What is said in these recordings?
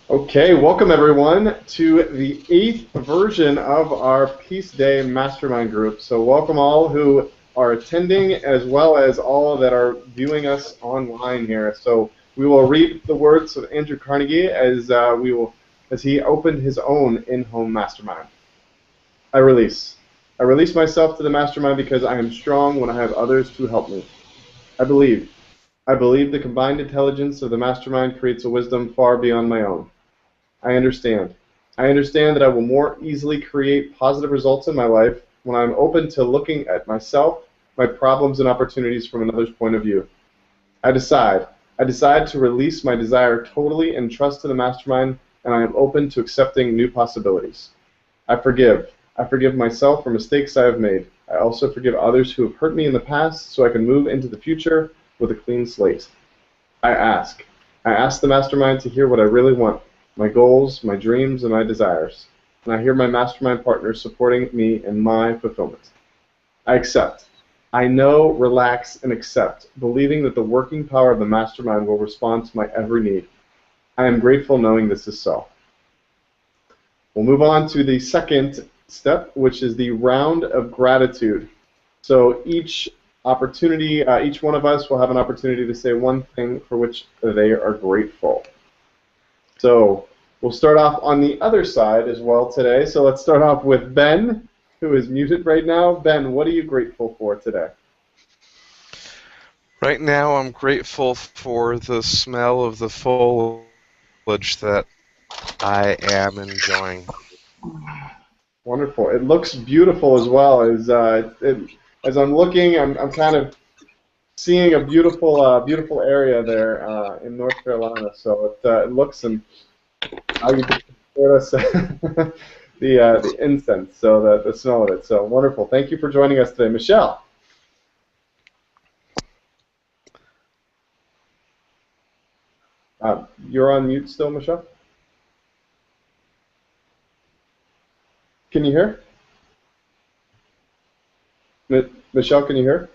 Okay, welcome everyone to the 8th version of our Peace Day Mastermind group. So welcome all who are attending as well as all that are viewing us online here. So we will read the words of Andrew Carnegie as he opened his own in-home mastermind. I release. I release myself to the mastermind because I am strong when I have others to help me. I believe. I believe the combined intelligence of the mastermind creates a wisdom far beyond my own. I understand. I understand that I will more easily create positive results in my life when I'm open to looking at myself, my problems, and opportunities from another's point of view. I decide. I decide to release my desire totally and trust to the mastermind, and I am open to accepting new possibilities. I forgive. I forgive myself for mistakes I have made. I also forgive others who have hurt me in the past so I can move into the future with a clean slate. I ask. I ask the mastermind to hear what I really want, my goals, my dreams, and my desires. And I hear my mastermind partners supporting me in my fulfillment. I accept. I know, relax, and accept, believing that the working power of the mastermind will respond to my every need. I am grateful knowing this is so. We'll move on to the second step, which is the round of gratitude. So each one of us will have an opportunity to say one thing for which they are grateful. So we'll start off on the other side as well today. So let's start off with Ben, who is muted right now. Ben, what are you grateful for today? Right now I'm grateful for the smell of the foliage that I am enjoying. Wonderful. It looks beautiful as well. As I'm looking, I'm kind of seeing a beautiful area there in North Carolina. So it looks, and how you can support us the incense, so the smell of it. So wonderful. Thank you for joining us today, Michelle. You're on mute still, Michelle. Can you hear? Michelle, can you hear?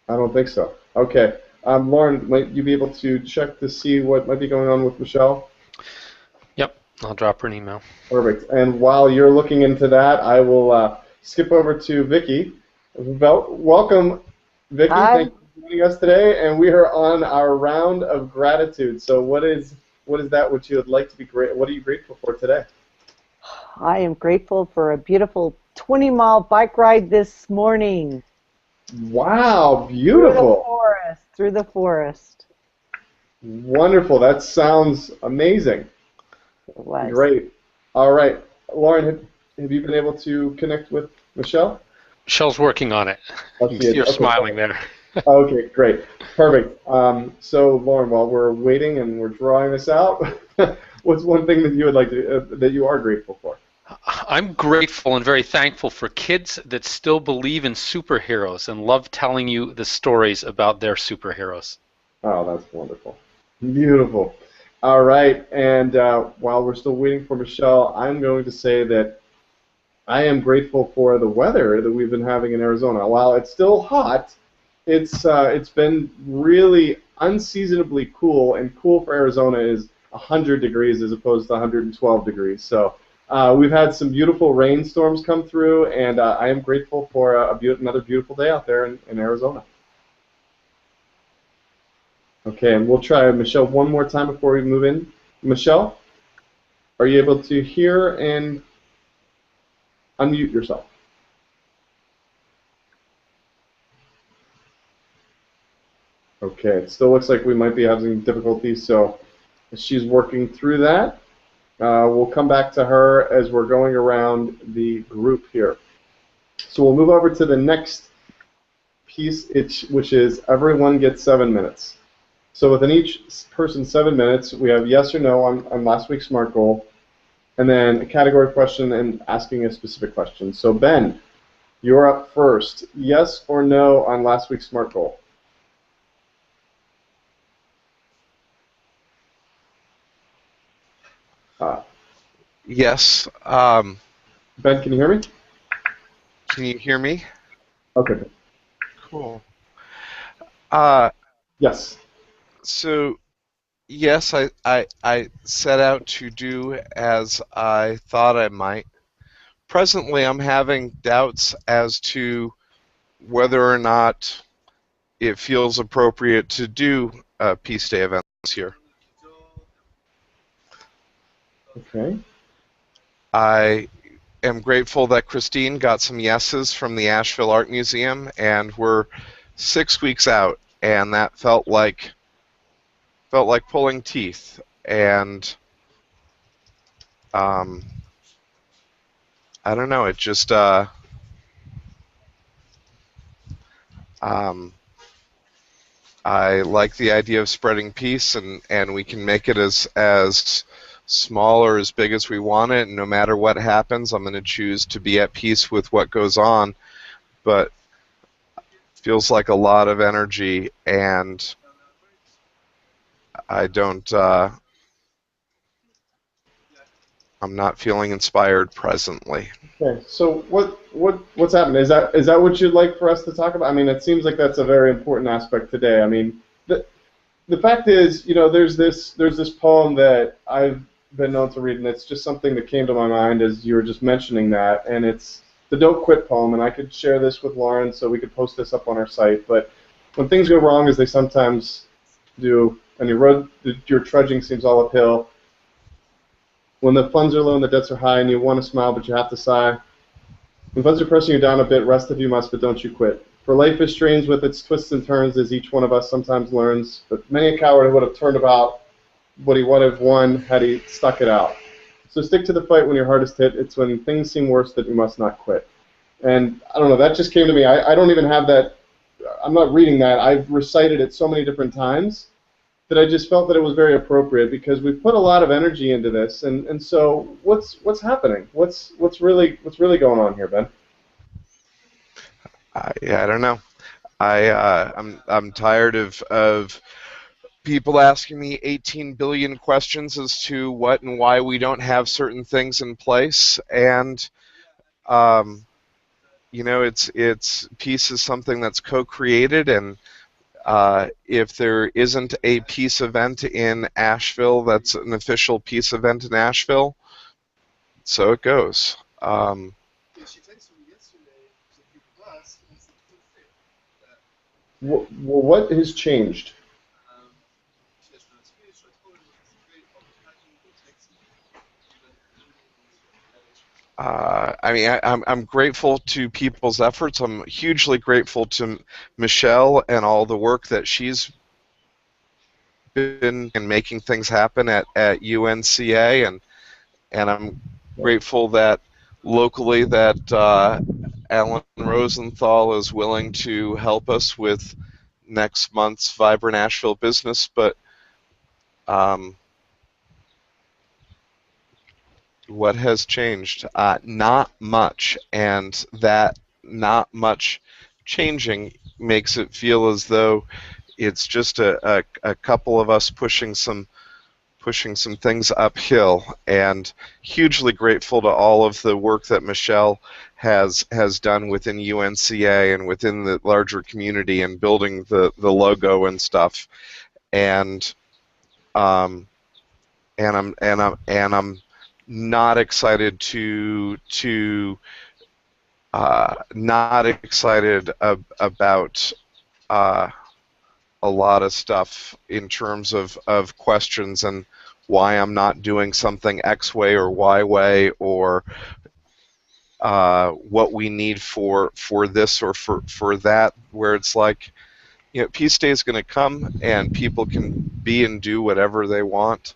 I don't think so. Okay. Lauren, might you be able to check to see what might be going on with Michelle? Yep, I'll drop her an email. Perfect. And while you're looking into that, I will skip over to Vicki. Welcome, Vicki. Hi. Thank you for joining us today. And we are on our round of gratitude. So what is that which you would like to be great? What are you grateful for today? I am grateful for a beautiful 20-mile bike ride this morning. Wow, beautiful. Through the forest. Wonderful. That sounds amazing. It was. Great. All right. Lauren, have you been able to connect with Michelle? Michelle's working on it. You're Okay. smiling there. Okay, great. Perfect. So, Lauren, while we're waiting and we're drawing this out, what's one thing that you would like to, that you are grateful for? I'm grateful and very thankful for kids that still believe in superheroes and love telling you the stories about their superheroes. Oh, that's wonderful. Beautiful. All right, and while we're still waiting for Michelle, I'm going to say that I am grateful for the weather that we've been having in Arizona. While it's still hot, it's been really unseasonably cool, and cool for Arizona is 100 degrees as opposed to 112 degrees. So we've had some beautiful rainstorms come through, and I am grateful for another beautiful day out there in Arizona. Okay, and we'll try Michelle one more time before we move in. Michelle, are you able to hear and unmute yourself? Okay, it still looks like we might be having difficulties, so she's working through that. We'll come back to her as we're going around the group here. So we'll move over to the next piece, which is everyone gets 7 minutes. So within each person 7 minutes, we have yes or no on last week's SMART goal, and then a category question and asking a specific question. So Ben, you're up first. Yes or no on last week's SMART goal? Yes. Ben, can you hear me? Can you hear me? Okay. Cool. Yes. So yes, I set out to do as I thought I might. Presently, I'm having doubts as to whether or not it feels appropriate to do Peace Day events here. Okay. I am grateful that Christine got some yeses from the Asheville Art Museum, and we're 6 weeks out, and that felt like pulling teeth. And I don't know. It just um, I like the idea of spreading peace, and we can make it as small or as big as we want it. And no matter what happens, I'm going to choose to be at peace with what goes on. But feels like a lot of energy, and I don't. I'm not feeling inspired presently. Okay. So what's happened? Is that what you'd like for us to talk about? I mean, it seems like that's a very important aspect today. I mean, the fact is, there's this poem that I've been known to read, and it's just something that came to my mind as you were just mentioning that, and it's the Don't Quit poem, and I could share this with Lauren so we could post this up on our site. But when things go wrong, as they sometimes do, and your trudging seems all uphill, when the funds are low and the debts are high, and you want to smile but you have to sigh, when funds are pressing you down a bit, rest if you must, but don't you quit. For life is strange with its twists and turns, as each one of us sometimes learns, but many a coward would have turned about what he would have won had he stuck it out. So stick to the fight when your hardest hit. It's when things seem worse that you must not quit. And I don't know, that just came to me. I don't even have that. I'm not reading that. I've recited it so many different times that I just felt that it was very appropriate because we've put a lot of energy into this. And so what's happening? What's really going on here, Ben? Yeah, I don't know. I'm tired of people asking me 18 billion questions as to what and why we don't have certain things in place, and it's peace is something that's co-created, and if there isn't a peace event in Asheville, that's an official peace event in Asheville. So it goes. Well, what has changed? I'm grateful to people's efforts. I'm hugely grateful to Michelle and all the work that she's been in making things happen at UNCA, and I'm grateful that locally that Alan Rosenthal is willing to help us with next month's Vibrant Asheville Business. But what has changed? Not much, and that not much changing makes it feel as though it's just a couple of us pushing some things uphill, and hugely grateful to all of the work that Michelle has done within UNCA and within the larger community and building the logo and stuff. And I'm not excited not excited about a lot of stuff in terms of questions and why I'm not doing something X way or Y way, or what we need for this or for that, where it's like, Peace Day is going to come and people can be and do whatever they want.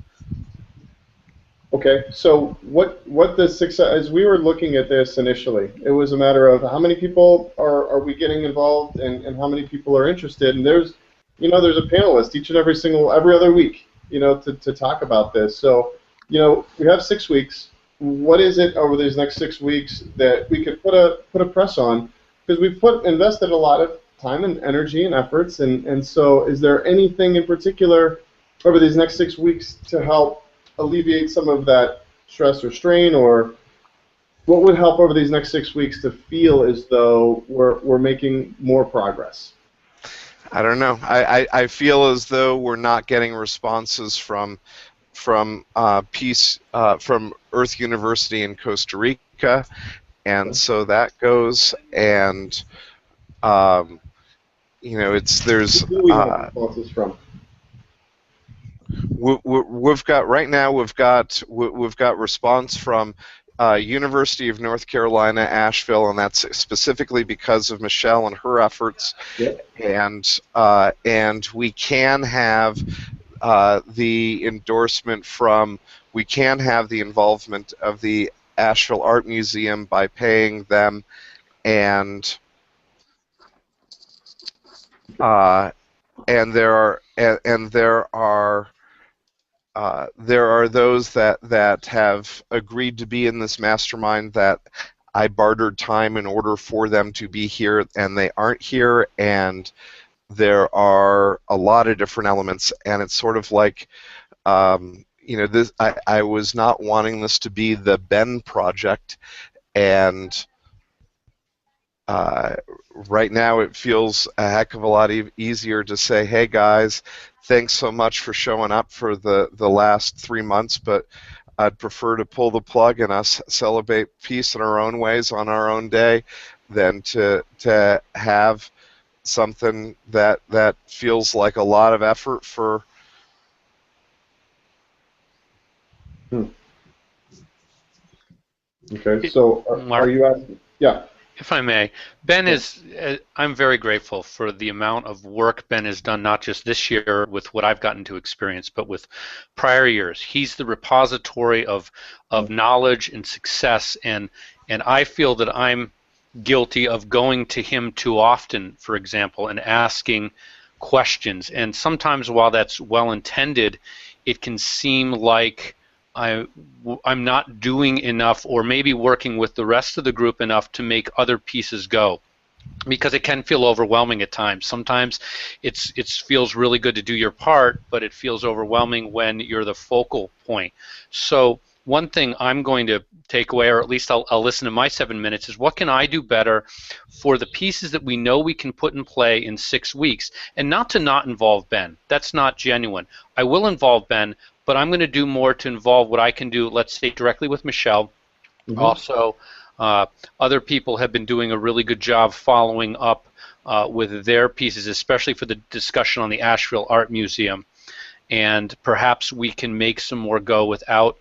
Okay, so what the success, as we were looking at this initially, it was a matter of how many people are we getting involved, and how many people are interested, and there's a panelist each and every other week, to talk about this. So, we have 6 weeks. What is it over these next 6 weeks that we could put a press on? Because we've invested a lot of time and energy and efforts, and so is there anything in particular over these next 6 weeks to help alleviate some of that stress or strain, or what would help over these next 6 weeks to feel as though we're making more progress? I don't know. I feel as though we're not getting responses from from Earth University in Costa Rica, and so that goes. And there's Who do we have responses from? we've got right now. We've got response from University of North Carolina, Asheville, and that's specifically because of Michelle and her efforts. Yep. And we can have the endorsement from. We can have the involvement of the Asheville Art Museum by paying them, and there are those that have agreed to be in this mastermind that I bartered time in order for them to be here, and they aren't here, and there are a lot of different elements, and it's sort of like, this. I was not wanting this to be the Ben project, and right now it feels a heck of a lot easier to say, hey guys, thanks so much for showing up for the last 3 months, but I'd prefer to pull the plug and us celebrate peace in our own ways on our own day than to have something that feels like a lot of effort for. Okay, so are you asking? Yeah. If I may, Ben is, I'm very grateful for the amount of work Ben has done, not just this year with what I've gotten to experience, but with prior years. He's the repository of knowledge and success, and I feel that I'm guilty of going to him too often, for example, and asking questions. And sometimes while that's well intended, it can seem like I'm not doing enough, or maybe working with the rest of the group enough to make other pieces go, because it can feel overwhelming at times. Sometimes it feels really good to do your part, but it feels overwhelming when you're the focal point. So one thing I'm going to take away, or at least I'll listen to my 7 minutes, is what can I do better for the pieces that we know we can put in play in 6 weeks, and not to not involve Ben. That's not genuine. I will involve Ben, but I'm going to do more to involve what I can do, let's say, directly with Michelle. Mm-hmm. Also, other people have been doing a really good job following up with their pieces, especially for the discussion on the Asheville Art Museum. And perhaps we can make some more go without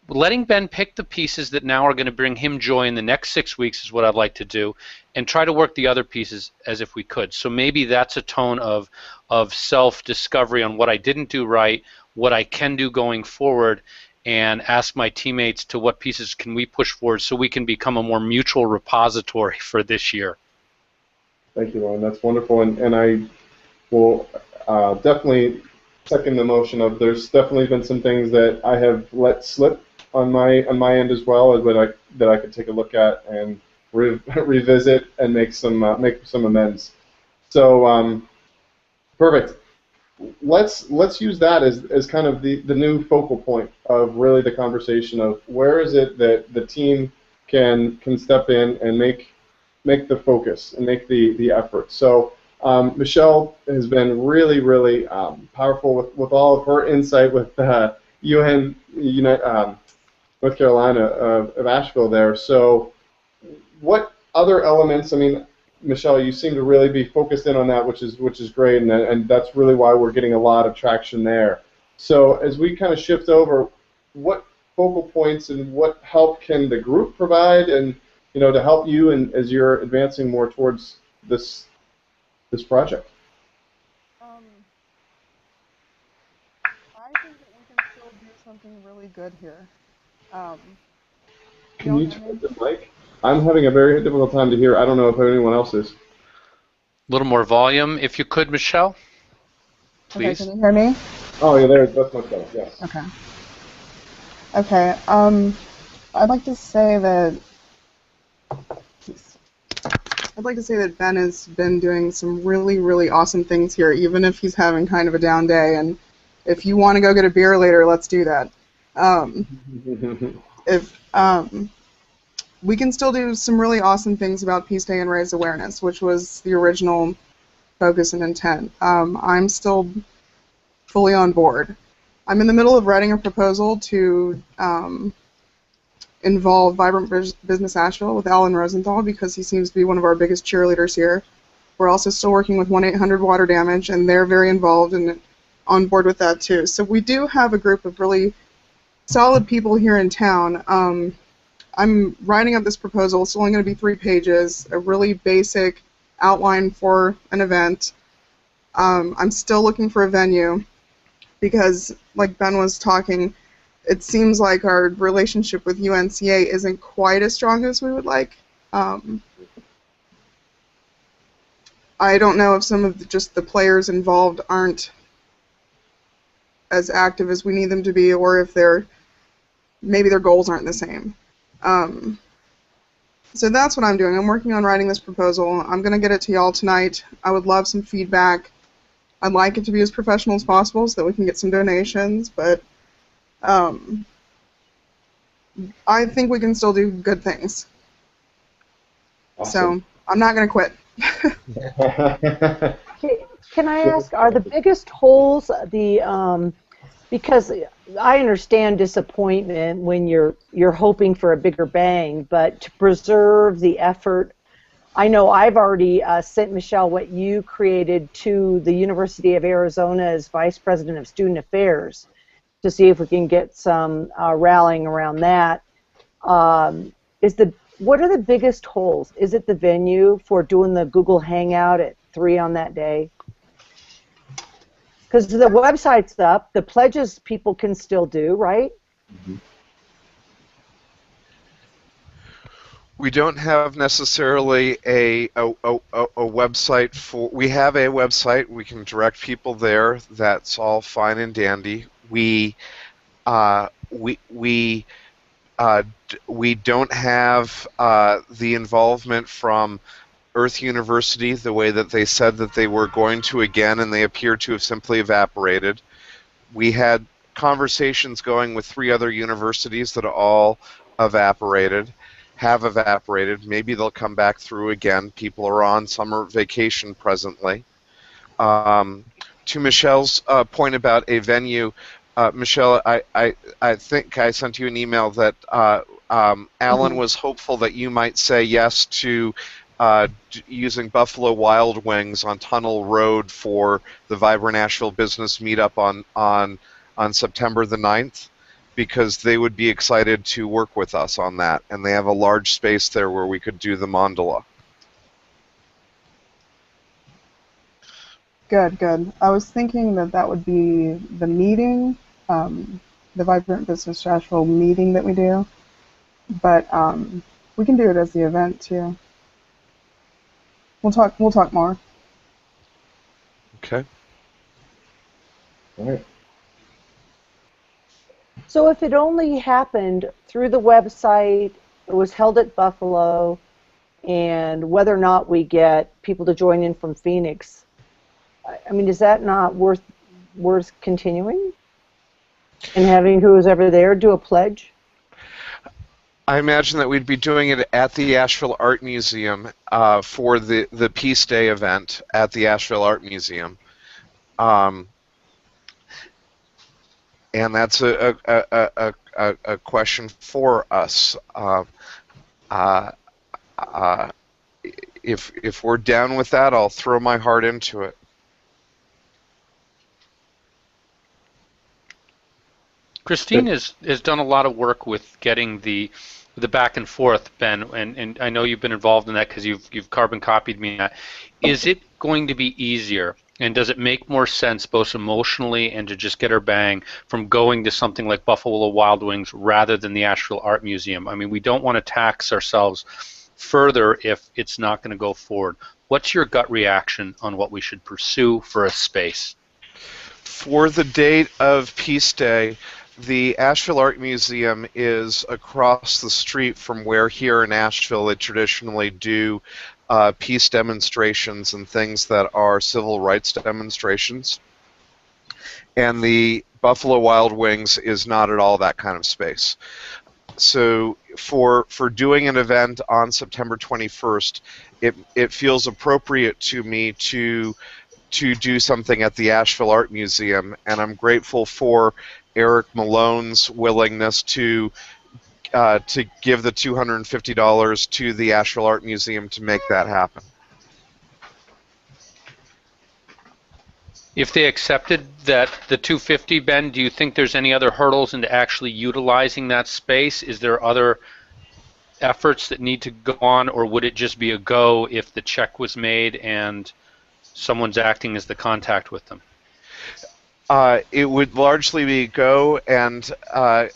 letting Ben pick the pieces that now are going to bring him joy in the next 6 weeks, is what I'd like to do, and try to work the other pieces as if we could. So maybe that's a tone of self-discovery on what I didn't do right, what I can do going forward, and ask my teammates to what pieces can we push forward so we can become a more mutual repository for this year. Thank you, Lauren. That's wonderful, and I will definitely second the motion of there's definitely been some things that I have let slip on my end as well, that I could take a look at and revisit and make some amends. So perfect. Let's use that as kind of the new focal point of really the conversation of where is it that the team can step in and make the focus and make the effort. So Michelle has been really, really powerful with all of her insight with North Carolina of Asheville there. So what other elements, I mean, Michelle, you seem to really be focused in on that, which is great, and that's really why we're getting a lot of traction there. So as we kind of shift over, what focal points and what help can the group provide, and to help you and as you're advancing more towards this project? I think that we can still do something really good here. Can you turn the mic? I'm having a very difficult time to hear. I don't know if anyone else is. A little more volume, if you could, Michelle, please. Okay, can you hear me? Oh, yeah, that's much better, yes. Okay. Okay, I'd like to say that Ben has been doing some really, really awesome things here, even if he's having kind of a down day. And if you want to go get a beer later, let's do that. We can still do some really awesome things about Peace Day and raise awareness, which was the original focus and intent. I'm still fully on board. I'm in the middle of writing a proposal to involve Vibrant Business Asheville with Alan Rosenthal because he seems to be one of our biggest cheerleaders here. We're also still working with 1-800 Water Damage, and they're very involved and on board with that too. So we do have a group of really solid people here in town. I'm writing up this proposal. It's only going to be 3 pages, a really basic outline for an event. I'm still looking for a venue because, like Ben was talking, it seems like our relationship with UNCA isn't quite as strong as we would like. I don't know if some of just the players involved aren't as active as we need them to be, or if maybe their goals aren't the same. So that's what I'm doing. I'm working on writing this proposal. I'm going to get it to y'all tonight. I would love some feedback. I'd like it to be as professional as possible so that we can get some donations, but I think we can still do good things. Awesome. So I'm not going to quit. Can I ask, are the biggest holes because I understand disappointment when you're hoping for a bigger bang, but to preserve the effort, I know I've already sent Michelle what you created to the University of Arizona as Vice President of Student Affairs to see if we can get some rallying around that. What are the biggest holes? Is it the venue for doing the Google Hangout at 3 on that day? Because the website's up, the pledges people can still do, right? Mm-hmm. We don't have necessarily a website for. We have a website. We can direct people there. That's all fine and dandy. We don't have the involvement from Earth University the way that they said that they were going to again, and they appear to have simply evaporated. We had conversations going with 3 other universities that all have evaporated. Maybe they'll come back through again. People are on summer vacation presently. To Michelle's point about a venue, Michelle, I think I sent you an email that Alan was hopeful that you might say yes to using Buffalo Wild Wings on Tunnel Road for the Vibrant Asheville Business Meetup on September the 9th, because they would be excited to work with us on that, and they have a large space there where we could do the mandala. Good, good. I was thinking that would be the meeting, the Vibrant Business Asheville meeting that we do, but we can do it as the event too. We'll talk more. Okay. All right. So if it only happened through the website, it was held at Buffalo, and whether or not we get people to join in from Phoenix, I mean, is that not worth continuing? And having who's ever there do a pledge? I imagine that we'd be doing it at the Asheville Art Museum for the Peace Day event at the Asheville Art Museum. And that's a question for us. If we're down with that, I'll throw my heart into it. Christine has done a lot of work with getting the back and forth, Ben, and I know you've been involved in that because you've carbon copied me that. Is it going to be easier, and does it make more sense both emotionally and to just get her bang from going to something like Buffalo Wild Wings rather than the Asheville Art Museum? I mean, we don't want to tax ourselves further if it's not going to go forward. What's your gut reaction on what we should pursue for a space? For the date of Peace Day, the Asheville Art Museum is across the street from where here in Asheville they traditionally do peace demonstrations and things that are civil rights demonstrations. And the Buffalo Wild Wings is not at all that kind of space. So for doing an event on September 21st it feels appropriate to me to do something at the Asheville Art Museum, and I'm grateful for Eric Malone's willingness to give the $250 to the Asheville Art Museum to make that happen. If they accepted that the 250, Ben, do you think there's any other hurdles into actually utilizing that space? Is there other efforts that need to go on, or would it just be a go if the check was made and someone's acting as the contact with them? It would largely be go, and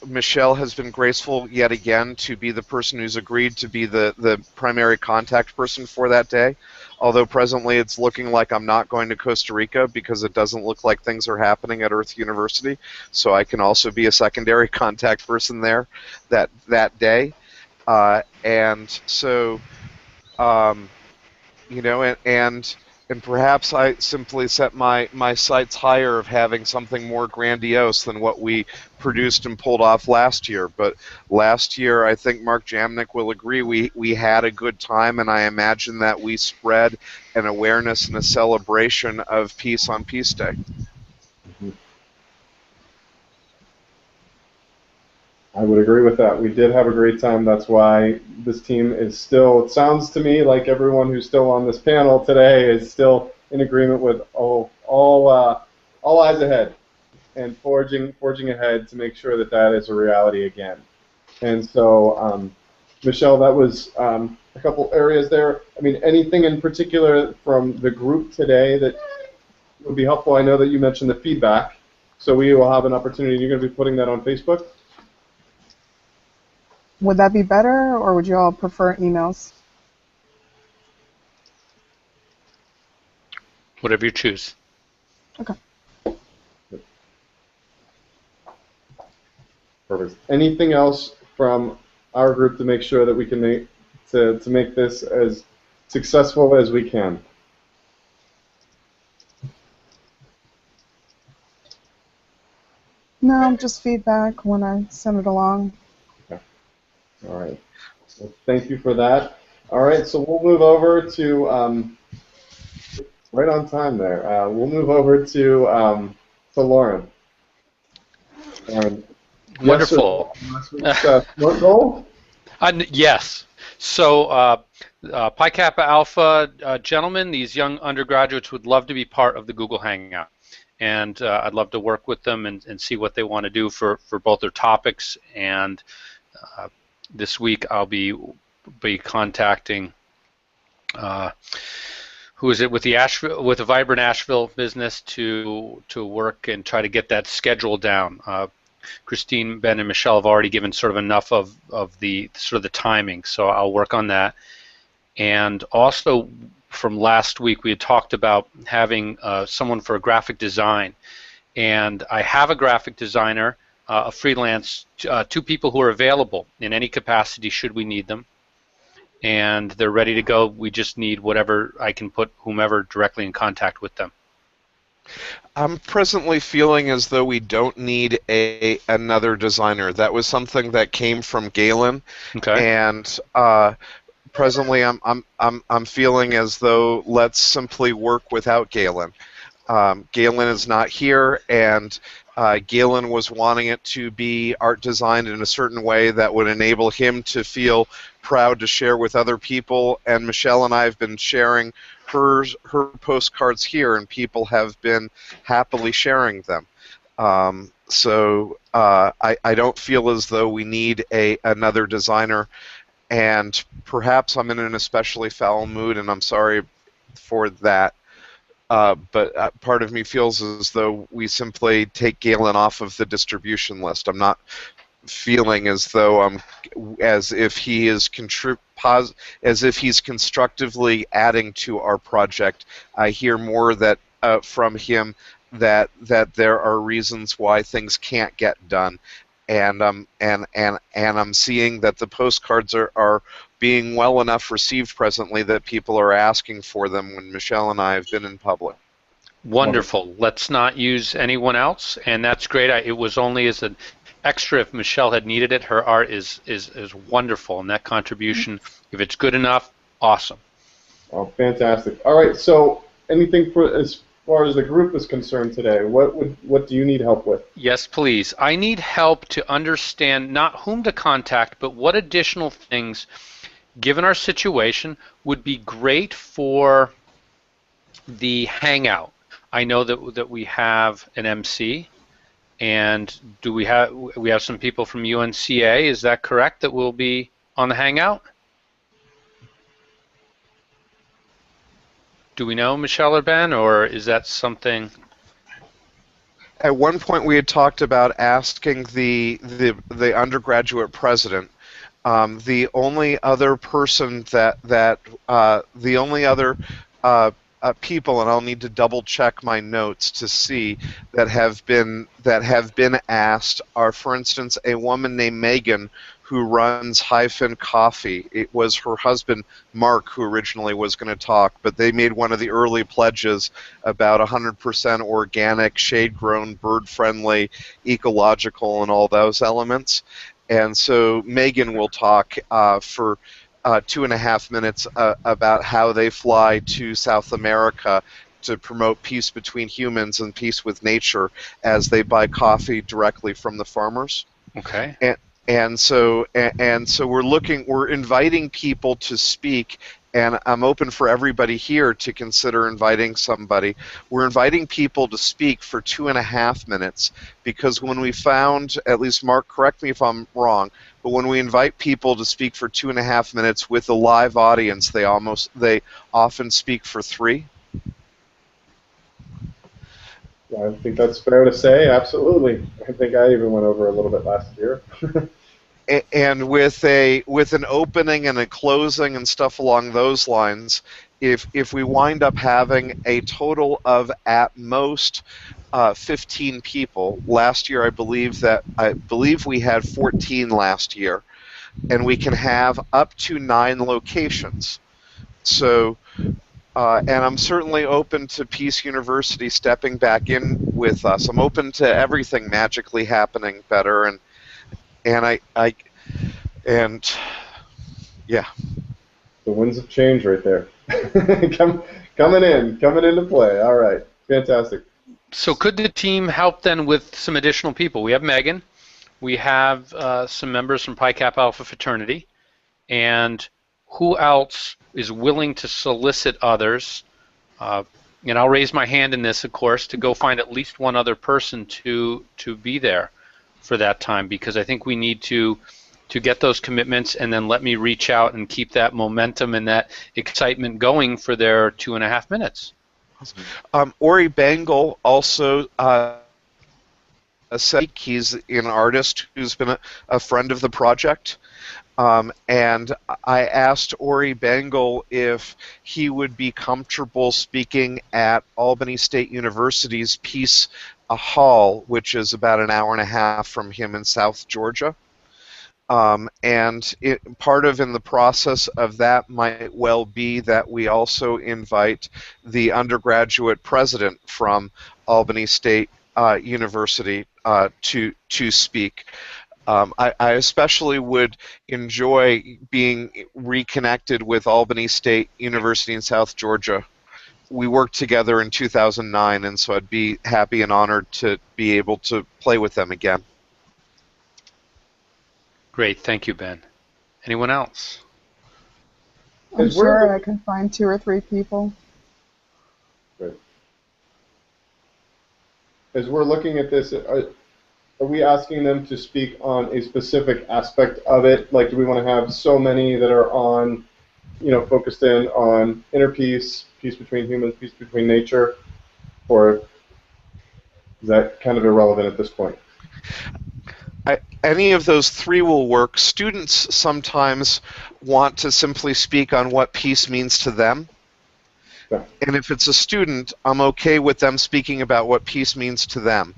Michelle has been graceful yet again to be the person who's agreed to be the primary contact person for that day. Although presently it's looking like I'm not going to Costa Rica because it doesn't look like things are happening at Earth University, so I can also be a secondary contact person there that day. And so, you know, and perhaps I simply set my sights higher of having something more grandiose than what we produced and pulled off last year. But last year, I think Mark Jamnik will agree, we had a good time, and I imagine that we spread an awareness and a celebration of peace on Peace Day. Mm-hmm. I would agree with that. We did have a great time. That's why this team is still, it sounds to me like everyone who's still on this panel today is still in agreement with all eyes ahead and forging ahead to make sure that that is a reality again. And so, Michelle, that was a couple areas there. I mean, anything in particular from the group today that would be helpful? I know that you mentioned the feedback, so we will have an opportunity. You're going to be putting that on Facebook? Would that be better, or would you all prefer emails? Whatever you choose. Okay. Perfect. Anything else from our group to make sure that we can make to make this as successful as we can? No, just feedback when I send it along. Okay. All right. Well, thank you for that. All right, so we'll move over to right on time there. We'll move over to Lauren. Wonderful. Yes, smart goal? Yes. So, Pi Kappa Alpha gentlemen, these young undergraduates would love to be part of the Google Hangout. And I'd love to work with them and see what they want to do for both their topics. And this week I'll be contacting who is it with the Vibrant Asheville business to work and try to get that schedule down. Christine, Ben, and Michelle have already given sort of enough of the sort of the timing, so I'll work on that. And also from last week, we had talked about having someone for a graphic design, and I have a graphic designer, a freelance, two people who are available in any capacity should we need them, and they're ready to go. We just need whatever I can put whomever directly in contact with them. I'm presently feeling as though we don't need another designer. That was something that came from Galen, okay. And presently I'm feeling as though let's simply work without Galen. Galen is not here, and Galen was wanting it to be art designed in a certain way that would enable him to feel proud to share with other people, and Michelle and I have been sharing her postcards here, and people have been happily sharing them. So I don't feel as though we need another designer, and perhaps I'm in an especially foul mood, and I'm sorry for that. But part of me feels as though we simply take Galen off of the distribution list. I'm not feeling as though as if he is constructively adding to our project. I hear more that from him that there are reasons why things can't get done, and I'm seeing that the postcards are being well enough received presently that people are asking for them when Michelle and I have been in public. Wonderful. Let's not use anyone else, and that's great. It was only as an extra if Michelle had needed it. Her art is wonderful, and that contribution, if it's good enough, awesome. Oh, fantastic. All right, so anything for as far as the group is concerned today, what do you need help with? Yes, please. I need help to understand not whom to contact, but what additional things, given our situation, would be great for the hangout. I know that we have an MC, and do we have some people from UNCA? Is that correct? That will be on the hangout? Do we know, Michelle or Ben, or is that something? At one point, we had talked about asking the undergraduate president. The only other person the only other people, and I'll need to double check my notes to see that have been asked are, for instance, a woman named Megan who runs Hyphen Coffee. It was her husband Mark who originally was going to talk, but they made one of the early pledges about 100% organic, shade-grown, bird-friendly, ecological, and all those elements. And so Megan will talk for 2.5 minutes about how they fly to South America to promote peace between humans and peace with nature as they buy coffee directly from the farmers. Okay. And so we're inviting people to speak, and I'm open for everybody here to consider inviting somebody. We're inviting people to speak for 2.5 minutes because when we found, at least Mark, correct me if I'm wrong, but when we invite people to speak for 2.5 minutes with a live audience, they often speak for 3. I think that's fair to say. Absolutely. I think I even went over a little bit last year. And with an opening and a closing and stuff along those lines, if we wind up having a total of at most 15 people, last year I believe we had 14 last year, and we can have up to 9 locations. So. And I'm certainly open to Peace University stepping back in with us. I'm open to everything magically happening better, and yeah. The winds of change right there. coming into play. All right, fantastic. So could the team help then with some additional people? We have Megan, we have some members from Pi Kappa Alpha fraternity, and who else is willing to solicit others? And I'll raise my hand in this, of course, to go find at least one other person to be there for that time, because I think we need to get those commitments, and then let me reach out and keep that momentum and that excitement going for their 2.5 minutes. Ori Bengal also said he's an artist who's been a friend of the project. And I asked Ori Bengal if he would be comfortable speaking at Albany State University's Peace Hall, which is about an hour and a half from him in South Georgia. And part of in the process of that might well be that we also invite the undergraduate president from Albany State University to speak. I especially would enjoy being reconnected with Albany State University in South Georgia. We worked together in 2009, and so I'd be happy and honored to be able to play with them again. Great, thank you, Ben. Anyone else? I'm sure I can find 2 or 3 people. Great. As we're looking at this, are we asking them to speak on a specific aspect of it? Like, do we want to have so many that are on, focused in on inner peace, peace between humans, peace between nature, or is that kind of irrelevant at this point? Any of those 3 will work. Students sometimes want to simply speak on what peace means to them. Yeah. And if it's a student, I'm okay with them speaking about what peace means to them.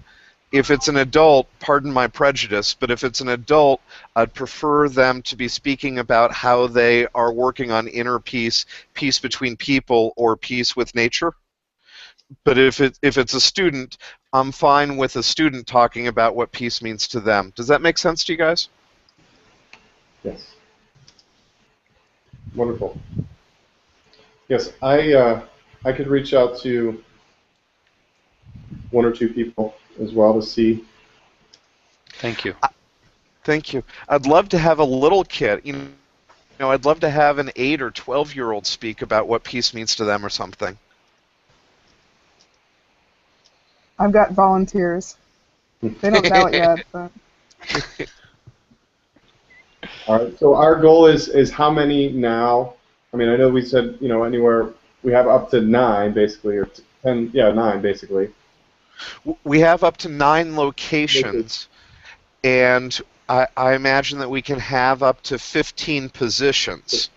If it's an adult, pardon my prejudice, but if it's an adult, I'd prefer them to be speaking about how they are working on inner peace, peace between people, or peace with nature. But if it's a student, I'm fine with a student talking about what peace means to them. Does that make sense to you guys? Yes. Wonderful. Yes, I could reach out to one or two people as well to see. Thank you. Thank you. I'd love to have a little kid. I'd love to have an 8 or 12-year-old speak about what peace means to them or something. I've got volunteers. They don't know it yet, but All right. So our goal is how many now? I mean, I know we said anywhere we have up to 9 basically, or 10. Yeah, 9 basically. We have up to 9 locations, and I imagine that we can have up to 15 positions.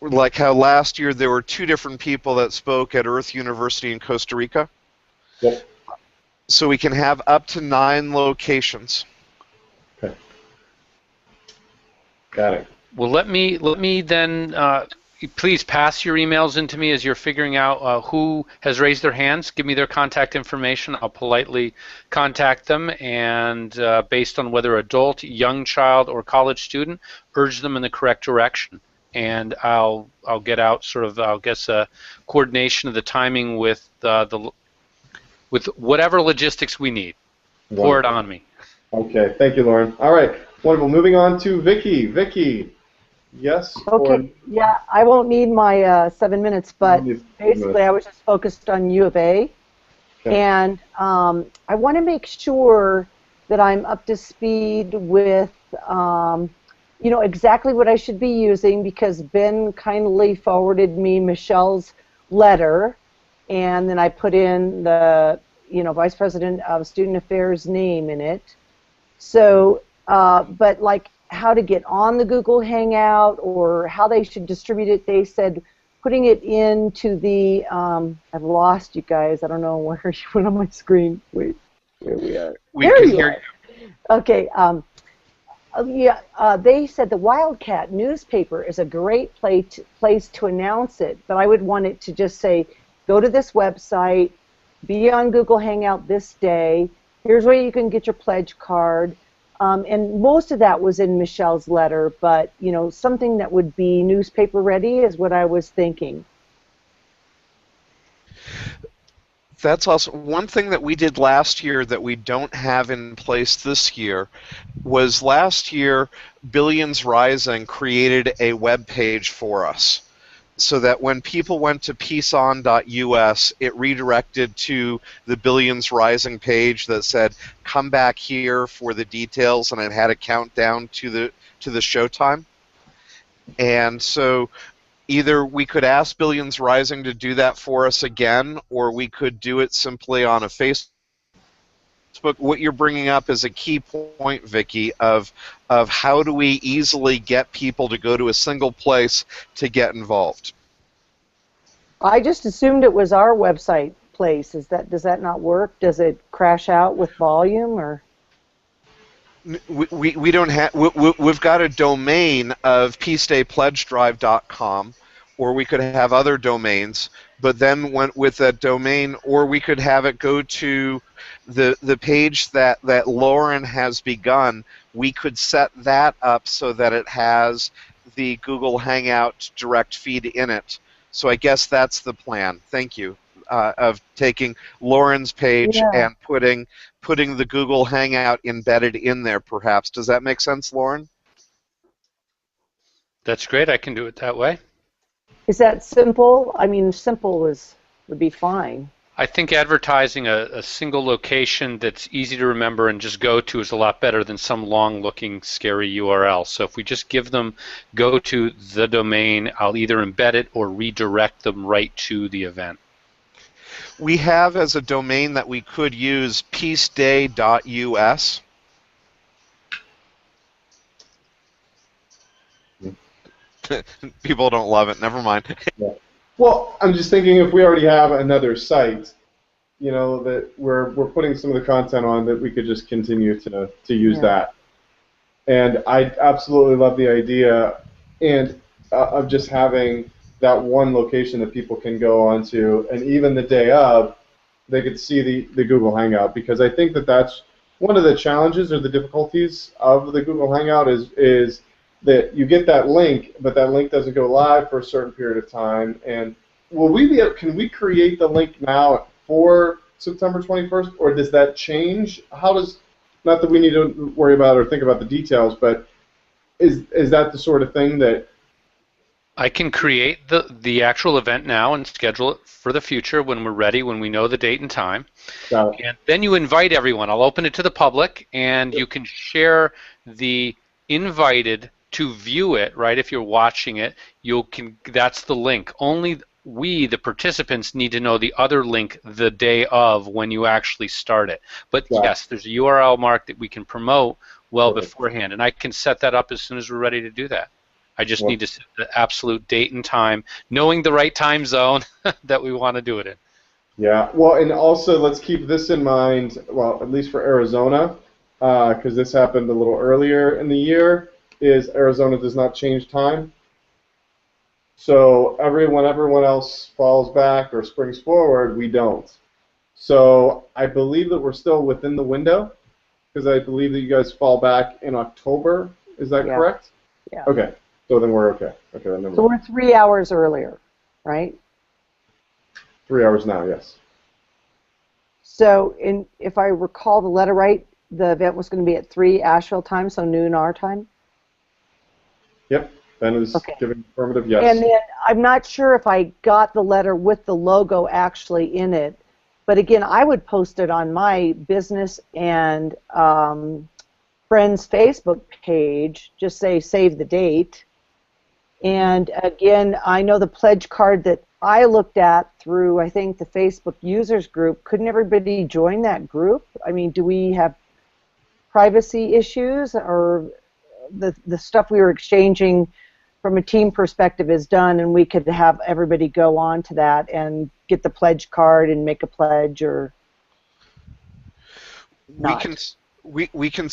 Like how last year there were 2 different people that spoke at Earth University in Costa Rica. Yep. So we can have up to 9 locations. Okay. Got it. Well, let me then please pass your emails into me as you're figuring out who has raised their hands. Give me their contact information. I'll politely contact them, and based on whether adult, young child, or college student, urge them in the correct direction. And I'll get out sort of, I'll guess, a coordination of the timing with with whatever logistics we need. Pour it on me. Okay. Thank you, Lauren. All right. Wonderful. Moving on to Vicky. Vicky. Yes. Okay, yeah, I won't need my 7 minutes, but basically I was just focused on U of A, Okay. and I want to make sure that I'm up to speed with, exactly what I should be using, because Ben kindly forwarded me Michelle's letter, and then I put in the, Vice President of Student Affairs name in it. So, but like, how to get on the Google Hangout or how they should distribute it. They said putting it into the, I've lost you guys. I don't know where you went on my screen. Wait, here we are. We there can you hear are. Okay. They said the Wildcat newspaper is a great place to announce it, but I would want it to just say, go to this website, be on Google Hangout this day, here's where you can get your pledge card. And most of that was in Michelle's letter, but something that would be newspaper ready is what I was thinking. That's also one thing that we did last year that we don't have in place this year. Was last year Billions Rising created a web page for us, so that when people went to peaceon.us, it redirected to the Billions Rising page that said, come back here for the details, and it had a countdown to the showtime. And so either we could ask Billions Rising to do that for us again, or we could do it simply on a Facebook. What you're bringing up is a key point, Vicky, of how do we easily get people to go to a single place to get involved. I just assumed it was our website place. Does that not work? Does it crash out with volume, or? We don't have. We've got a domain of peacedaypledgedrive.com, or we could have other domains. But then with that domain, or we could have it go to the page that Lauren has begun. We could set that up so that it has the Google Hangout direct feed in it. So I guess that's the plan. Thank you. Of taking Lauren's page and putting the Google Hangout embedded in there, perhaps. Does that make sense, Lauren? That's great. I can do it that way. Is that simple? I mean, simple would be fine. I think advertising a single location that's easy to remember and just go to is a lot better than some long-looking, scary URL. So if we just give them go to the domain, I'll either embed it or redirect them right to the event. We have as a domain that we could use peaceday.us. People don't love it. Never mind. Yeah. Well, I'm just thinking if we already have another site, that we're putting some of the content on, that we could just continue to use that. And I absolutely love the idea of just having that one location that people can go onto, and even the day of, they could see the Google Hangout, because I think that's one of the challenges or the difficulties of the Google Hangout is that you get that link, but that link doesn't go live for a certain period of time. And can we create the link now for September 21st, or does that change? Not that we need to worry about or think about the details, but is that the sort of thing that I can create the actual event now and schedule it for the future when we're ready, when we know the date and time. And then you invite everyone. I'll open it to the public, and you can share the invited to view it, right? If you're watching it, that's the link. Only we, the participants, need to know the other link the day of when you actually start it. But yes, there's a URL, Mark, that we can promote well beforehand, and I can set that up as soon as we're ready to do that. I just need to set the absolute date and time, knowing the right time zone that we want to do it in. Yeah, well, and also let's keep this in mind, well, at least for Arizona, because this happened a little earlier in the year, is Arizona does not change time. So when everyone else falls back or springs forward, we don't. So I believe that we're still within the window, because I believe that you guys fall back in October. Is that correct? Yeah. Okay. So then we're okay. Okay, then never So we're 3 hours earlier, right? 3 hours now, yes. So if I recall the letter right, the event was going to be at 3 Asheville time, so noon our time? Yep. Ben is giving affirmative yes. And then I'm not sure if I got the letter with the logo actually in it, but again, I would post it on my business and friends Facebook page, just say save the date. And again, I know the pledge card that I looked at through, I think, the Facebook users group, couldn't everybody join that group? I mean, do we have privacy issues, or the stuff we were exchanging from a team perspective is done, and we could have everybody go on to that and get the pledge card and make a pledge, or not? We can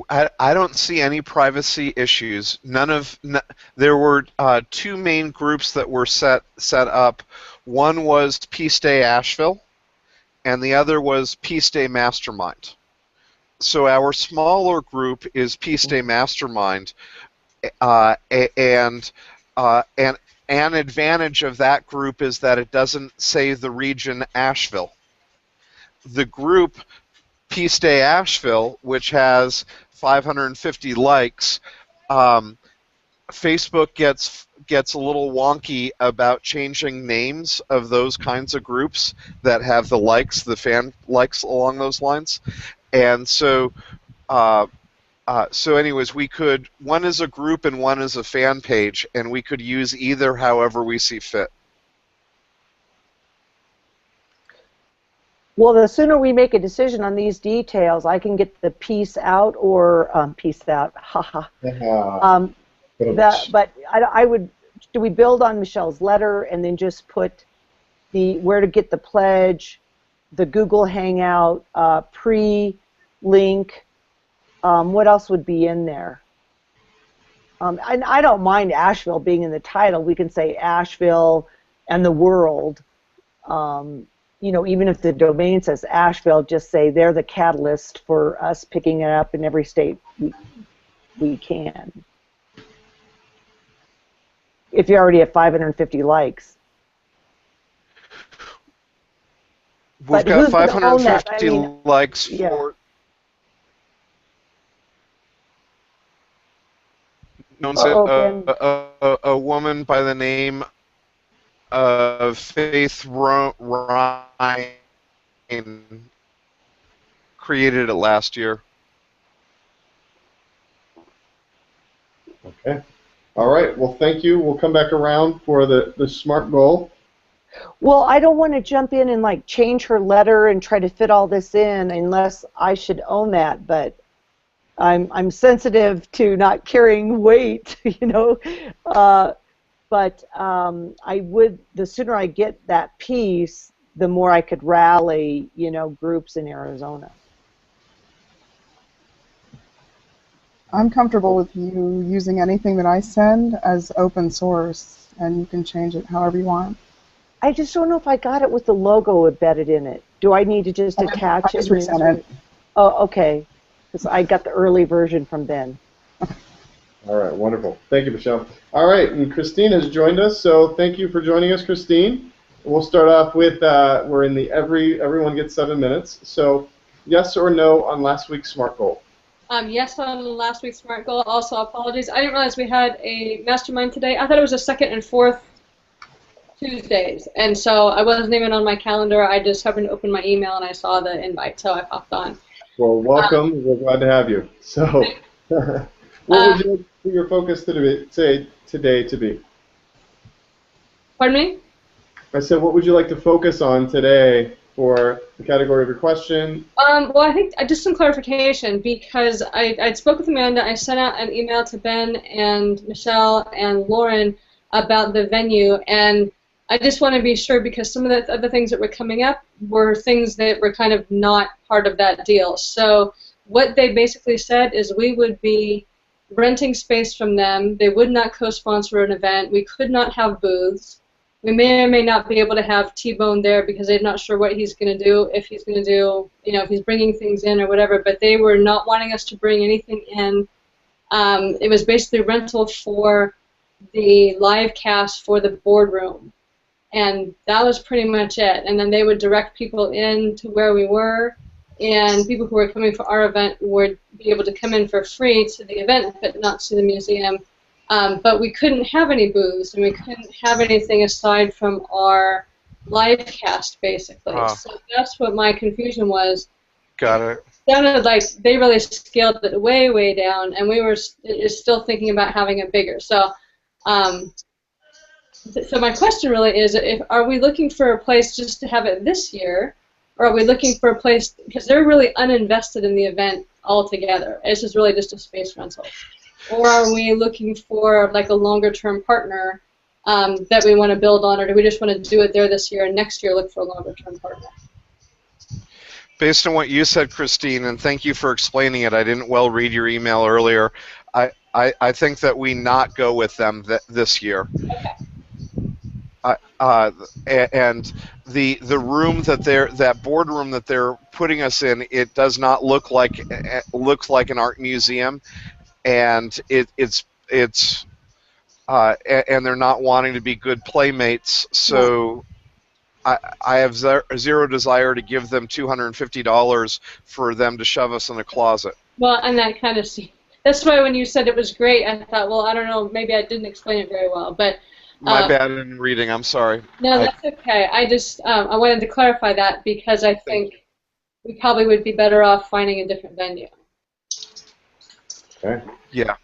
I don't see any privacy issues. There were two main groups that were set up. One was Peace Day Asheville, and the other was Peace Day Mastermind. So our smaller group is Peace Day Mastermind, and an advantage of that group is that it doesn't say the region Asheville. The group Peace Day Asheville, which has 550 likes, Facebook gets a little wonky about changing names of those kinds of groups that have the likes, the fan likes along those lines, and so anyways, one is a group and one is a fan page, and we could use either however we see fit. Well, the sooner we make a decision on these details, I can get the peace out or peace out. Haha. But I would. Do we build on Michelle's letter and then just put the where to get the pledge, the Google Hangout pre-link? What else would be in there? And I don't mind Asheville being in the title. We can say Asheville and the world. You know, even if the domain says Asheville, just say they're the catalyst for us picking it up in every state we can. If you already have 550 likes. We've got 550 likes for... A woman by the name of Faith Ryan created it last year. Okay. All right. Well, thank you. We'll come back around for the SMART goal. Well, I don't want to jump in and like change her letter and try to fit all this in unless I should own that, but I'm sensitive to not carrying weight, you know. But I would, the sooner I get that piece, the more I could rally, you know, groups in Arizona. I'm comfortable with you using anything that I send as open source, and you can change it however you want. I just don't know if I got it with the logo embedded in it. Do I need to just attach it? I just resent it. Oh, okay. Because I got the early version from Ben. All right, wonderful. Thank you, Michelle. All right, and Christine has joined us, so thank you for joining us, Christine. We'll start off with, we're in the everyone gets 7 minutes. So yes or no on last week's SMART goal? Yes on last week's SMART goal. Also, apologies. I didn't realize we had a mastermind today. I thought it was a second and fourth Tuesdays, and so I wasn't even on my calendar. I just happened to open my email and I saw the invite, so I popped on. Well, welcome. We're glad to have you. So, what would you like for your focus today to be? Pardon me? I said, what would you like to focus on today for the category of your question? Well, I think just some clarification, because I spoke with Amanda. I sent out an email to Ben and Michelle and Lauren about the venue, and I just want to be sure, because some of the other things that were coming up were things that were kind of not part of that deal. So what they basically said is we would be renting space from them. They would not co-sponsor an event. We could not have booths. We may or may not be able to have T-Bone there because they're not sure what he's going to do, if he's going to do, if he's bringing things in or whatever, but they were not wanting us to bring anything in. It was basically rental for the live cast for the boardroom. And that was pretty much it. And then they would direct people in to where we were, and people who were coming for our event would be able to come in for free to the event, but not to the museum. But we couldn't have any booths, and we couldn't have anything aside from our live cast, basically. So that's what my confusion was. Got it. It sounded like they really scaled it way, way down, and we were still thinking about having it bigger. So my question really is, are we looking for a place just to have it this year, or are we looking for a place, because they're really uninvested in the event altogether. This is really just a space rental. Or are we looking for like a longer-term partner that we want to build on, or do we just want to do it there this year and next year look for a longer-term partner? Based on what you said, Christine, and thank you for explaining it, I didn't well read your email earlier. I think that we not go with them this year. Okay. And the room that boardroom that they're putting us in, it does not look like an art museum, and and they're not wanting to be good playmates. So I have zero desire to give them $250 for them to shove us in a closet. Well, and that kind of that's why when you said it was great, I thought, well, I don't know, maybe I didn't explain it very well, but. My bad in reading. I'm sorry. No, that's okay. I just I wanted to clarify that because I think we probably would be better off finding a different venue. Okay. Yeah.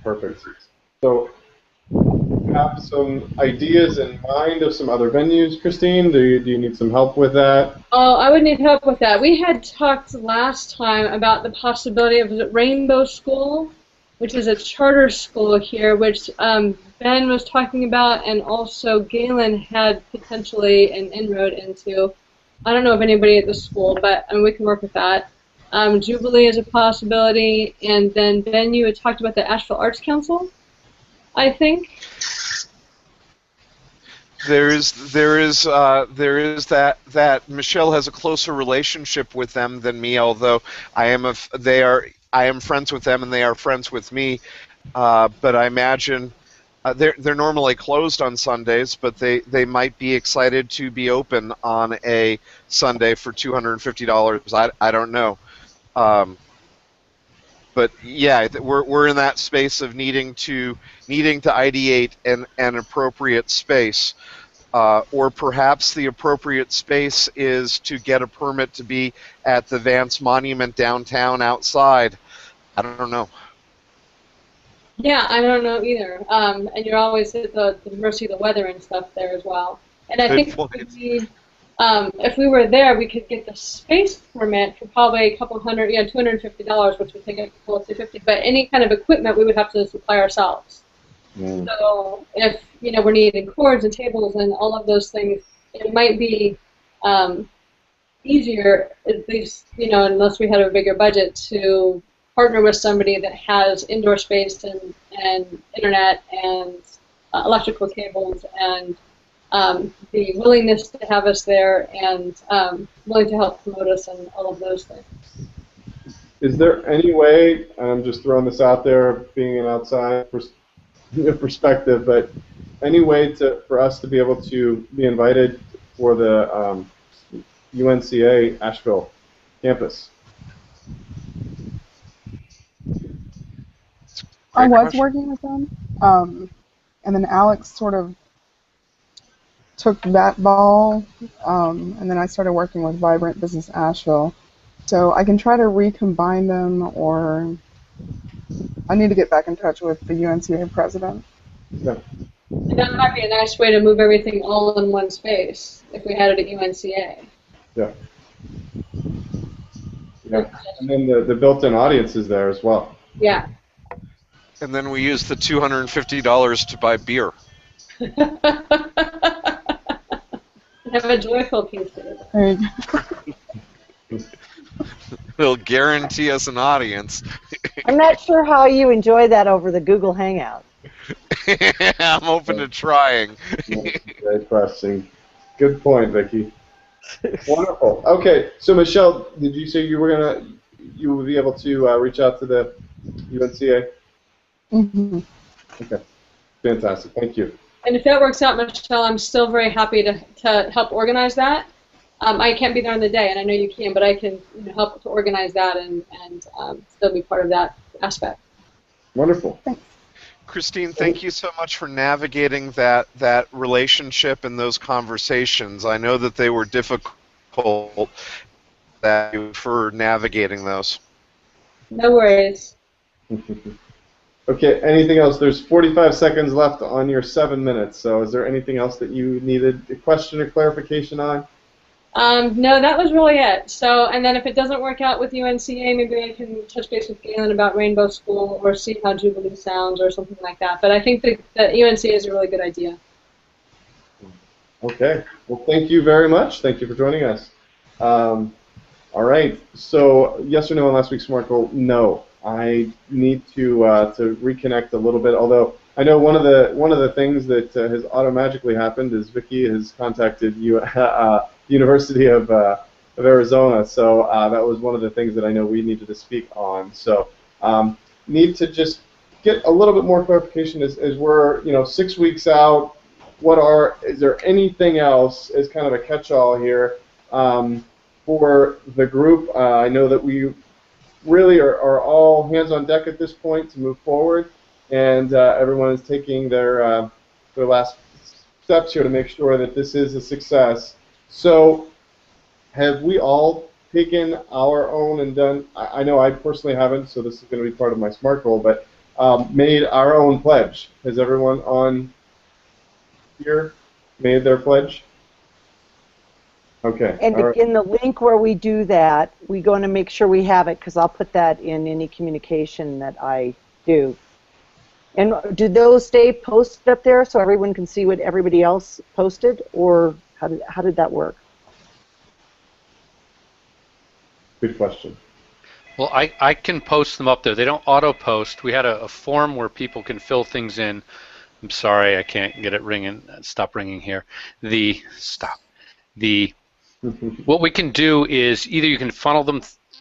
Perfect. So, you have some ideas in mind of some other venues, Christine? Do you need some help with that? Oh, I would need help with that. We had talked last time about the possibility of Rainbow School, which is a charter school here, which Ben was talking about, and also Galen had potentially an inroad into. I don't know of anybody at the school, but we can work with that. Jubilee is a possibility, and then Ben, you had talked about the Asheville Arts Council, I think. There is that Michelle has a closer relationship with them than me, although I am friends with them and they are friends with me, but I imagine they're normally closed on Sundays, but they might be excited to be open on a Sunday for $250. I don't know, but yeah, we're in that space of needing to ideate an appropriate space. Or perhaps the appropriate space is to get a permit to be at the Vance Monument downtown outside. I don't know. Yeah, I don't know either. And you're always at the mercy of the weather and stuff there as well. And I think if we were there, we could get the space permit for probably a couple hundred, $250, which would take it close to $250. But any kind of equipment we would have to supply ourselves. So if we're needing cords and tables and all of those things, it might be easier, at least unless we had a bigger budget, to partner with somebody that has indoor space and internet and electrical cables and the willingness to have us there and willing to help promote us and all of those things. Is there any way, and I'm just throwing this out there, being an outside perspective, but any way for us to be able to be invited for the UNCA Asheville campus? I Great was question. working with them, and then Alex sort of took that ball, and then I started working with Vibrant Business Asheville. So I can try to recombine them, or I need to get back in touch with the UNCA president. Yeah. And that might be a nice way to move everything all in one space if we had it at UNCA. Yeah. Yeah. And then the built-in audience is there as well. Yeah. And then we use the $250 to buy beer. Have a joyful piece to it. There you go. It'll guarantee us an audience. I'm not sure how you enjoy that over the Google Hangout. I'm open to trying. Very pressing. Good point, Vicki. Wonderful. Okay, so Michelle, did you say you would be able to reach out to the UNCA? Mm-hmm. Okay, fantastic. Thank you. And if that works out, Michelle, I'm still very happy to help organize that. I can't be there on the day, and I know you can, but I can help to organize that and still be part of that aspect. Wonderful. Thanks. Christine, thank you so much for navigating that relationship and those conversations. I know that they were difficult. Thank you for navigating those. No worries. Okay, anything else? There's 45 seconds left on your 7 minutes, so is there anything else that you needed a question or clarification on? No, that was really it. So, and then if it doesn't work out with UNCA, maybe I can touch base with Galen about Rainbow School or see how Jubilee sounds or something like that. But I think that UNCA is a really good idea. Okay. Well, thank you very much. Thank you for joining us. All right. So, yes or no on last week's Smart Goal? No. I need to reconnect a little bit. Although I know one of the things that has automatically happened is Vicki has contacted you. University of Arizona, so that was one of the things that I know we needed to speak on. So need to just get a little bit more clarification as we're 6 weeks out. Is there anything else as kind of a catch-all here for the group? I know that we really are all hands on deck at this point to move forward, and everyone is taking their last steps here to make sure that this is a success. So, have we all taken our own and done? I know I personally haven't, so this is going to be part of my SMART goal, but made our own pledge. Has everyone on here made their pledge? Okay. And in the link where we do that, we're going to make sure we have it because I'll put that in any communication that I do. And do those stay posted up there so everyone can see what everybody else posted, or how did that work? Good question. Well, I can post them up there. They don't auto-post. We had a form where people can fill things in. I'm sorry, I can't get it ringing. Stop ringing here. What we can do is either you can funnel them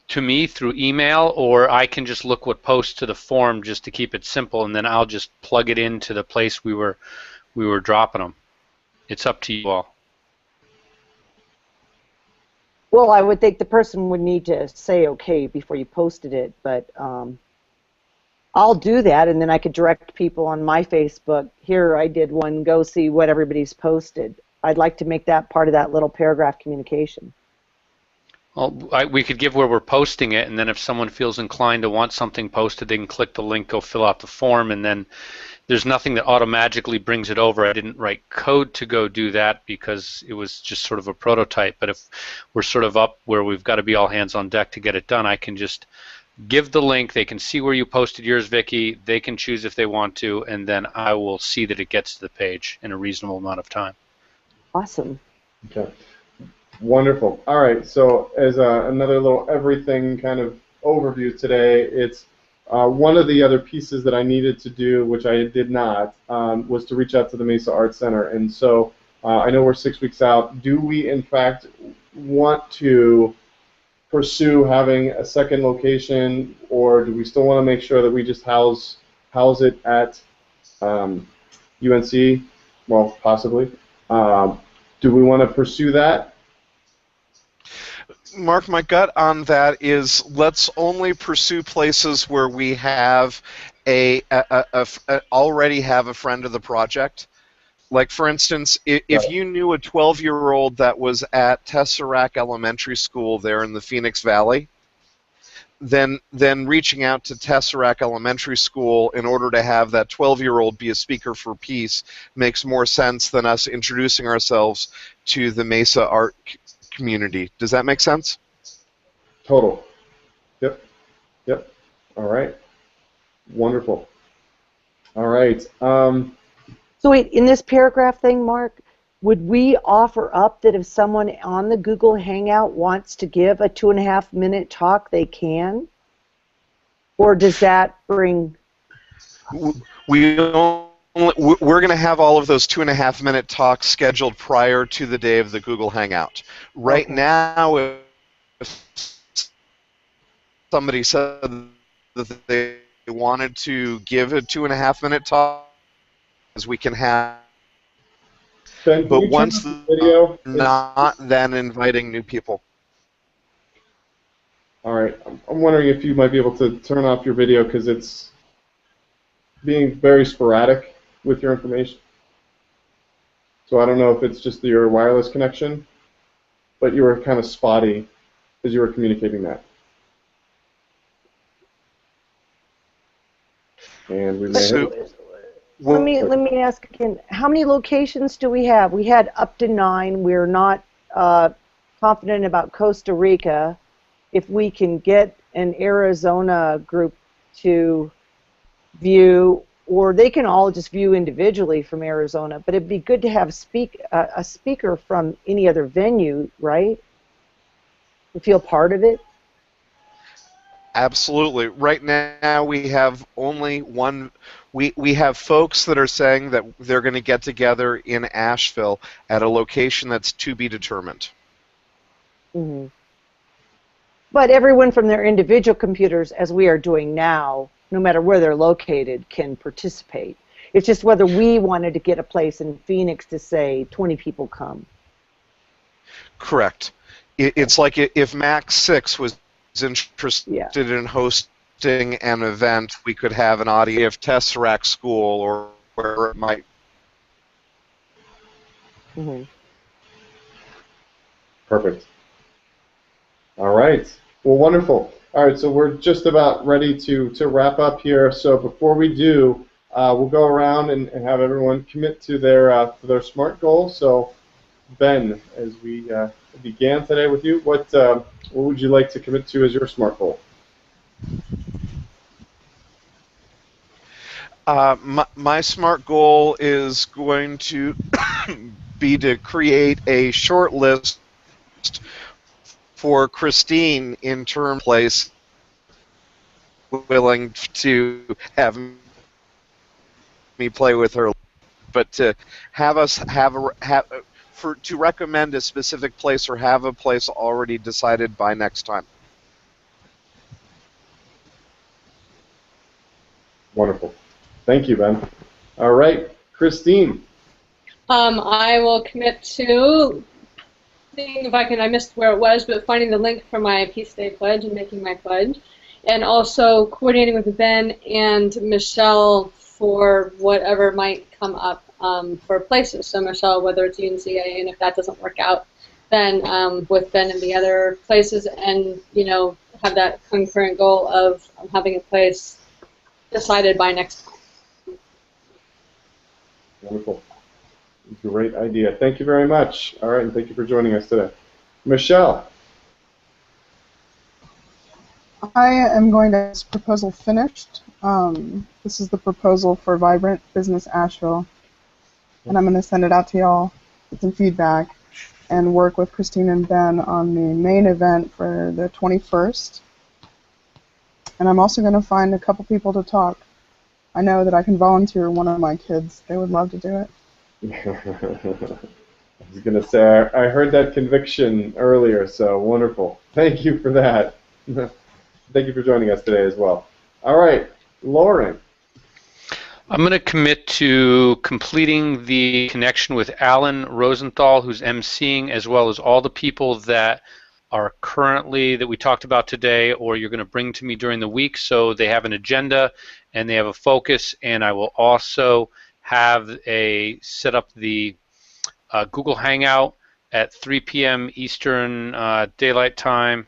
to me through email, or I can just look what posts to the form just to keep it simple, and then I'll just plug it into the place we were dropping them. It's up to you all. Well, I would think the person would need to say okay before you posted it, but I'll do that, and then I could direct people on my Facebook, here I did one, go see what everybody's posted. I'd like to make that part of that little paragraph communication. Well, we could give where we're posting it, and then if someone feels inclined to want something posted, they can click the link, go fill out the form, and then there's nothing that automatically brings it over. I didn't write code to go do that because it was just sort of a prototype, but if we're sort of up where we've got to be all hands on deck to get it done, I can just give the link, they can see where you posted yours, Vicki, they can choose if they want to, and then I will see that it gets to the page in a reasonable amount of time. Awesome. Okay. Wonderful. All right, so as another little everything kind of overview today, it's one of the other pieces that I needed to do, which I did not, was to reach out to the Mesa Arts Center. And so I know we're 6 weeks out. Do we, in fact, want to pursue having a second location, or do we still want to make sure that we just house it at UNC? Well, possibly. Do we want to pursue that? Mark, my gut on that is let's only pursue places where we have already have a friend of the project. Like, for instance, if you knew a 12-year-old that was at Tesseract Elementary School there in the Phoenix Valley, then reaching out to Tesseract Elementary School in order to have that 12-year-old be a speaker for peace makes more sense than us introducing ourselves to the Mesa art community. Does that make sense? Total. Yep. Yep. All right. Wonderful. All right. So wait, in this paragraph thing, Mark, would we offer up that if someone on the Google Hangout wants to give a 2.5-minute talk, they can? Or does that bring... We're going to have all of those 2.5-minute talks scheduled prior to the day of the Google Hangout. Right now, if somebody said that they wanted to give a 2.5-minute talk, as we can have, Ben, but once the video, not then inviting new people. All right, I'm wondering if you might be able to turn off your video because it's being very sporadic with your information. So I don't know if it's just your wireless connection, but you were kind of spotty as you were communicating that. And we may have... Let me ask again, how many locations do we have? We had up to 9. We're not confident about Costa Rica. If we can get an Arizona group to view, or they can all just view individually from Arizona, but it'd be good to have a speaker from any other venue, right? To feel part of it? Absolutely. Right now we have only one. We have folks that are saying that they're going to get together in Asheville at a location that's to be determined. Mm-hmm. But everyone from their individual computers, as we are doing now, no matter where they're located, can participate. It's just whether we wanted to get a place in Phoenix to say 20 people come. Correct. It's like if Max 6 was interested in hosting an event, we could have an audience of Tesseract School or where it might. Mm-hmm. Perfect. All right. Well, wonderful. All right, so we're just about ready to wrap up here. So before we do, we'll go around and have everyone commit to their SMART goal. So, Ben, as we began today with you, what would you like to commit to as your SMART goal? My SMART goal is going to be to create a short list for Christine in term place willing to have me play with her, but to have us to recommend a specific place or have a place already decided by next time. Wonderful. Thank you, Ben. All right, Christine. I will commit to seeing if I missed where it was, but finding the link for my Peace Day pledge and making my pledge. And also coordinating with Ben and Michelle for whatever might come up for places. So Michelle, whether it's UNCA, and if that doesn't work out, then with Ben and the other places, and have that concurrent goal of having a place decided by next time. Wonderful. Great idea. Thank you very much. All right, and thank you for joining us today. Michelle. I am going to have this proposal finished. This is the proposal for Vibrant Business Asheville, and I'm going to send it out to y'all with some feedback and work with Christine and Ben on the main event for the 21st. And I'm also going to find a couple people to talk. I know that I can volunteer one of my kids. They would love to do it. I was going to say, I heard that conviction earlier, so wonderful. Thank you for that. Thank you for joining us today as well. All right, Lauren. I'm going to commit to completing the connection with Alan Rosenthal, who's emceeing, as well as all the people that are currently, that we talked about today, or you're going to bring to me during the week, so they have an agenda and they have a focus. And I will also have set up the Google Hangout at 3 p.m. Eastern Daylight Time,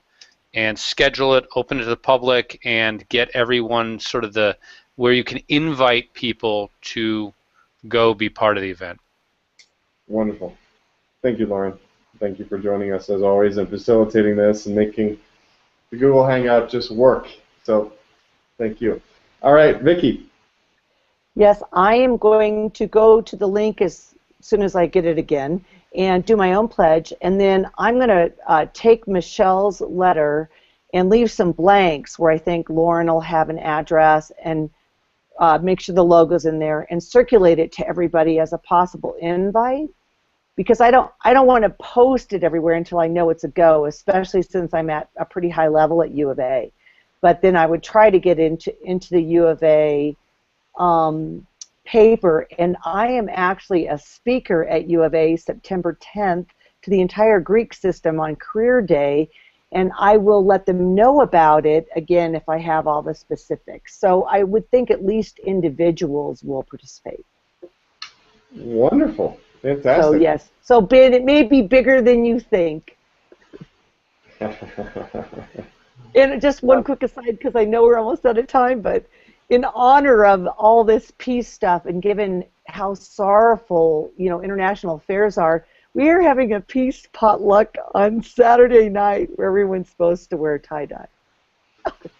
and schedule it, open it to the public, and get everyone sort of where you can invite people to go be part of the event. Wonderful. Thank you, Lauren. Thank you for joining us as always and facilitating this and making the Google Hangout just work. So thank you. All right, Vicki. Yes, I am going to go to the link as soon as I get it again and do my own pledge, and then I'm going to take Michelle's letter and leave some blanks where I think Lauren will have an address, and make sure the logo's in there and circulate it to everybody as a possible invite, because I don't want to post it everywhere until I know it's a go, especially since I'm at a pretty high level at U of A. But then I would try to get into the U of A paper, and I am actually a speaker at U of A September 10th to the entire Greek system on Career Day, and I will let them know about it again if I have all the specifics. So I would think at least individuals will participate. Wonderful. Fantastic. So yes. So Ben, it may be bigger than you think. And just one quick aside, because I know we're almost out of time, but in honor of all this peace stuff and given how sorrowful, international affairs are, we are having a peace potluck on Saturday night where everyone's supposed to wear tie-dye.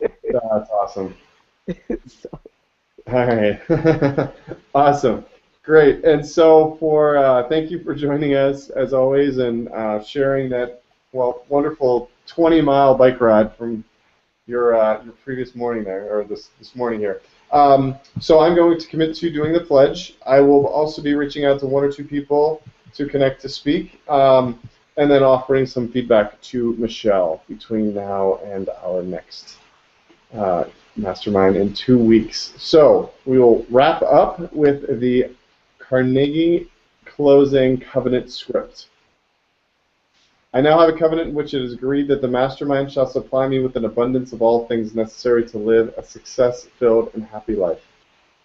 That's awesome. So. All right. Awesome. Great. And so thank you for joining us as always and sharing that wonderful 20-mile bike ride from your previous morning there, or this morning here. So I'm going to commit to doing the pledge. I will also be reaching out to one or two people to connect to speak, and then offering some feedback to Michelle between now and our next Mastermind in 2 weeks. So we will wrap up with the Carnegie closing covenant script. I now have a covenant in which it is agreed that the Mastermind shall supply me with an abundance of all things necessary to live a success-filled and happy life.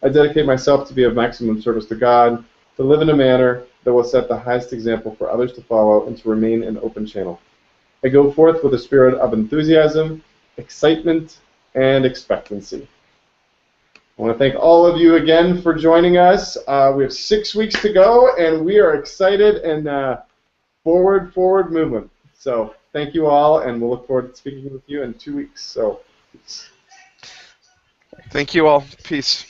I dedicate myself to be of maximum service to God, to live in a manner that will set the highest example for others to follow, and to remain an open channel. I go forth with a spirit of enthusiasm, excitement, and expectancy. I want to thank all of you again for joining us. We have 6 weeks to go, and we are excited and forward movement. So thank you all, and we'll look forward to speaking with you in 2 weeks. So, thank you all. Peace.